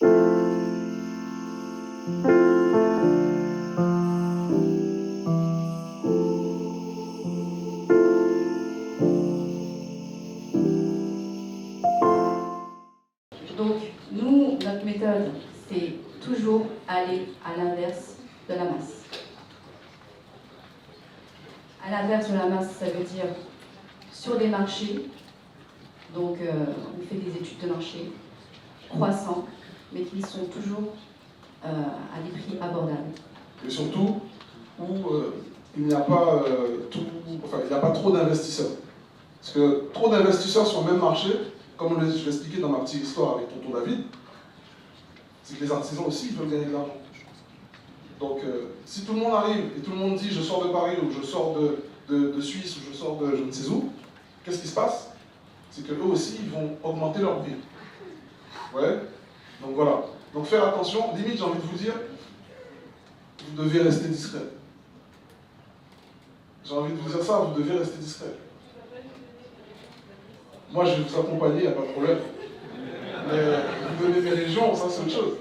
Donc, nous, notre méthode, c'est toujours aller à l'inverse de la masse. À l'inverse de la masse, ça veut dire sur des marchés, donc on fait des études de marché croissants, mais qui sont toujours à des prix abordables. Et surtout, où il n'y a pas trop d'investisseurs. Parce que trop d'investisseurs sur le même marché, comme je l'ai expliqué dans ma petite histoire avec tonton David, c'est que les artisans aussi ils veulent gagner de l'argent. Donc si tout le monde arrive et tout le monde dit je sors de Paris ou je sors de Suisse ou je sors de je ne sais où, qu'est-ce qui se passe? C'est qu'eux aussi ils vont augmenter leur prix. Ouais. Donc voilà. Donc faire attention, limite j'ai envie de vous dire, vous devez rester discret. J'ai envie de vous dire ça, vous devez rester discret. Moi, je vais vous accompagner, il n'y a pas de problème. Mais vous donnez mes régions, ça c'est autre chose.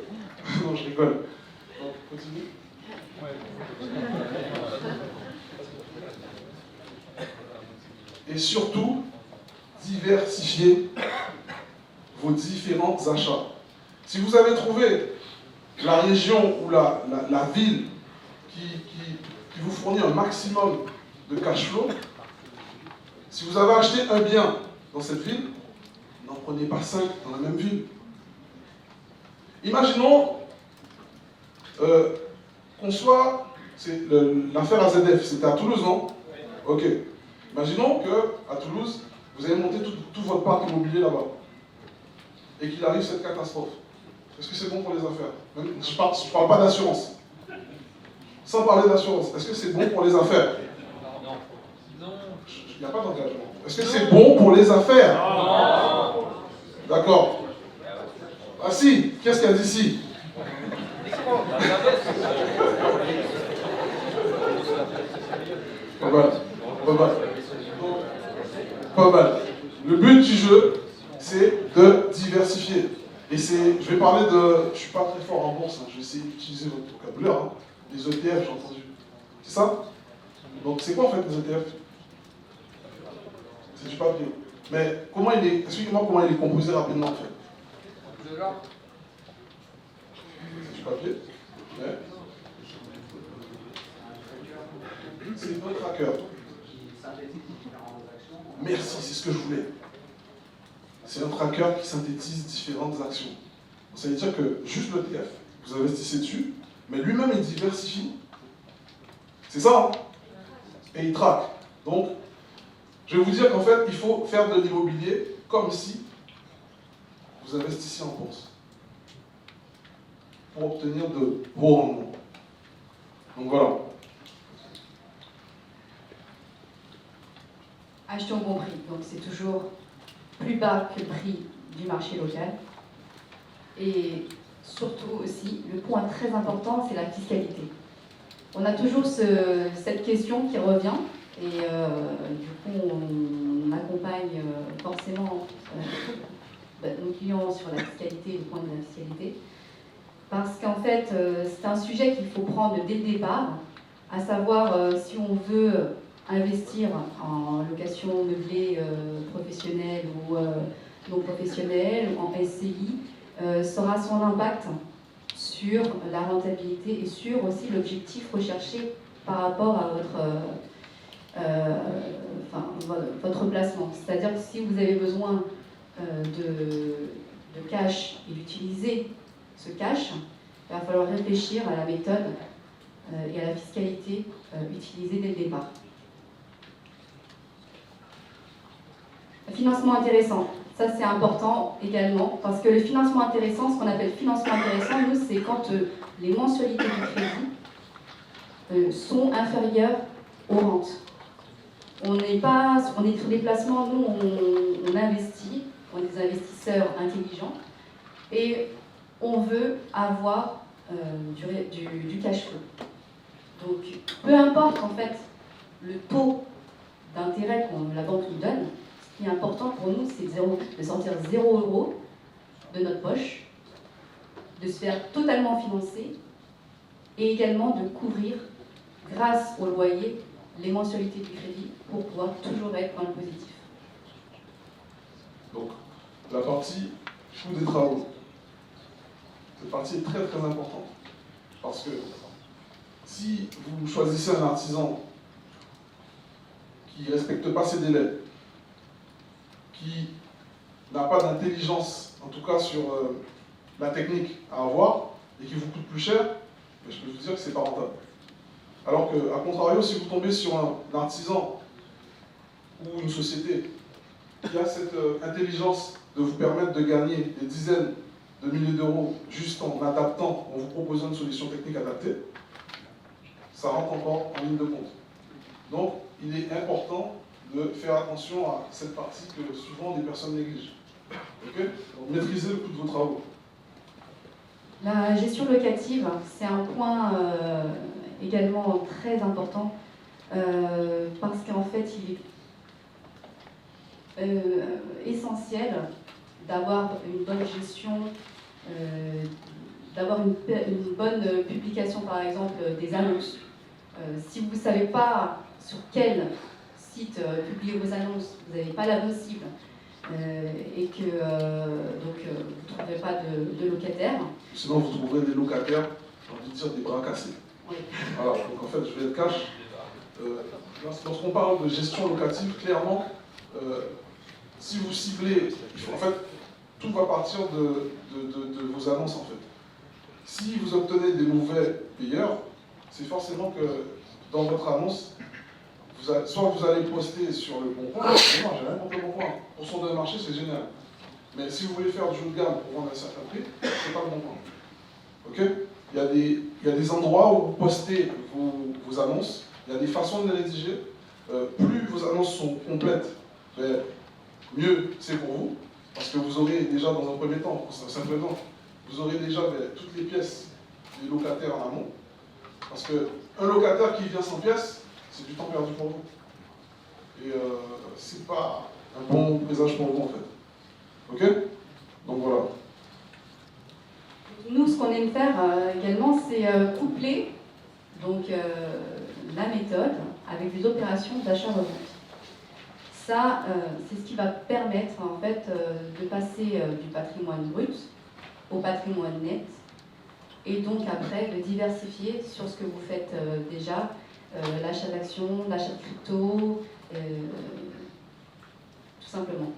Non, je rigole. Donc, continue. Et surtout, diversifiez vos différents achats. Si vous avez trouvé la région ou la ville qui vous fournit un maximum de cash flow, si vous avez acheté un bien dans cette ville, n'en prenez pas 5 dans la même ville. Imaginons qu'on soit, l'affaire AZF, c'était à Toulouse, non? Ok. Imaginons qu'à Toulouse, vous avez monté tout votre parc immobilier là-bas et qu'il arrive cette catastrophe. Est-ce que c'est bon pour les affaires? Je ne parle pas d'assurance. Sans parler d'assurance, est-ce que c'est bon pour les affaires? Non. Il n'y a pas d'engagement. Est-ce que c'est bon pour les affaires? Non. D'accord. Ah si, qu'est-ce qu'elle dit si? Pas mal. Pas mal. Pas mal. Le but du jeu, c'est de diversifier. Et je vais parler de... Je ne suis pas très fort en bourse, hein, je vais essayer d'utiliser votre vocabulaire. Hein. Les ETF, j'ai entendu. C'est ça? Donc c'est quoi en fait les ETF? C'est du papier. Mais comment expliquez-moi comment il est composé rapidement en fait. De là. C'est du papier. Ouais. C'est notre tracker. Merci, c'est ce que je voulais. C'est un tracker qui synthétise différentes actions. Ça veut dire que juste l'ETF, vous investissez dessus, mais lui-même il diversifie. C'est ça, hein? Et il traque. Donc, je vais vous dire qu'en fait, il faut faire de l'immobilier comme si vous investissiez en bourse pour obtenir de beaux rendements. Donc voilà. Achetons bon prix, donc c'est toujours plus bas que le prix du marché local. Et surtout aussi, le point très important, c'est la fiscalité. On a toujours cette question qui revient, et du coup, on accompagne forcément nos clients sur la fiscalité, le point de la fiscalité, parce qu'en fait, c'est un sujet qu'il faut prendre dès le départ, à savoir si on veut investir en location meublée professionnelle ou non professionnelle, ou en SCI, sera son impact sur la rentabilité et sur aussi l'objectif recherché par rapport à votre placement. C'est-à-dire que si vous avez besoin de cash et d'utiliser ce cash, il va falloir réfléchir à la méthode et à la fiscalité utilisée dès le départ. Le financement intéressant, ça c'est important également, parce que le financement intéressant, ce qu'on appelle financement intéressant, nous, c'est quand les mensualités du crédit sont inférieures aux rentes. On est sur des placements, nous, on investit, on est des investisseurs intelligents, et on veut avoir du cash flow. Donc, peu importe en fait le taux d'intérêt que la banque nous donne, ce qui est important pour nous, c'est de sortir 0 € de notre poche de se faire totalement financer et également de couvrir, grâce au loyer, les mensualités du crédit pour pouvoir toujours être dans le positif. Donc, la partie coût des travaux. Cette partie est très très importante. Parce que si vous choisissez un artisan qui ne respecte pas ses délais, qui n'a pas d'intelligence, en tout cas sur la technique à avoir, et qui vous coûte plus cher, je peux vous dire que ce n'est pas rentable. Alors qu'à contrario, si vous tombez sur un artisan ou une société qui a cette intelligence de vous permettre de gagner des dizaines de milliers d'euros juste en adaptant, en vous proposant une solution technique adaptée, ça rentre encore en ligne de compte. Donc, il est important de faire attention à cette partie que souvent des personnes négligent. Okay? Donc, maîtrisez le coût de vos travaux. La gestion locative, c'est un point également très important parce qu'en fait, il est essentiel d'avoir une bonne gestion, d'avoir une bonne publication, par exemple, des annonces. Si vous ne savez pas sur quel site publier vos annonces, vous n'avez pas la bonne cible et que donc vous ne trouverez pas de locataires. Sinon, vous trouverez des locataires, j'ai envie de dire, des bras cassés. Oui. Voilà, donc en fait, je vais être cash. Lorsqu'on parle de gestion locative, clairement, si vous ciblez, en fait, tout va partir de vos annonces en fait. Si vous obtenez des mauvais payeurs, c'est forcément que dans votre annonce, soit vous allez poster sur le bon coin, non, j'ai rien contre le bon coin, pour son de marché c'est génial. Mais si vous voulez faire du haut de gamme pour vendre à un certain prix, c'est pas le bon coin. Ok? Il y a des endroits où vous postez vos annonces, il y a des façons de les rédiger. Plus vos annonces sont complètes, mieux c'est pour vous, parce que vous aurez déjà dans un premier temps, simplement, vous aurez déjà toutes les pièces des locataires en amont. Parce qu'un locataire qui vient sans pièces, c'est du temps perdu pour vous. Et c'est pas un bon présage pour vous en fait. Ok? Donc voilà. Nous, ce qu'on aime faire également, c'est coupler donc, la méthode avec des opérations d'achat-revente. Ça, c'est ce qui va permettre en fait de passer du patrimoine brut au patrimoine net et donc après de diversifier sur ce que vous faites déjà, l'achat d'actions, l'achat de crypto, tout simplement.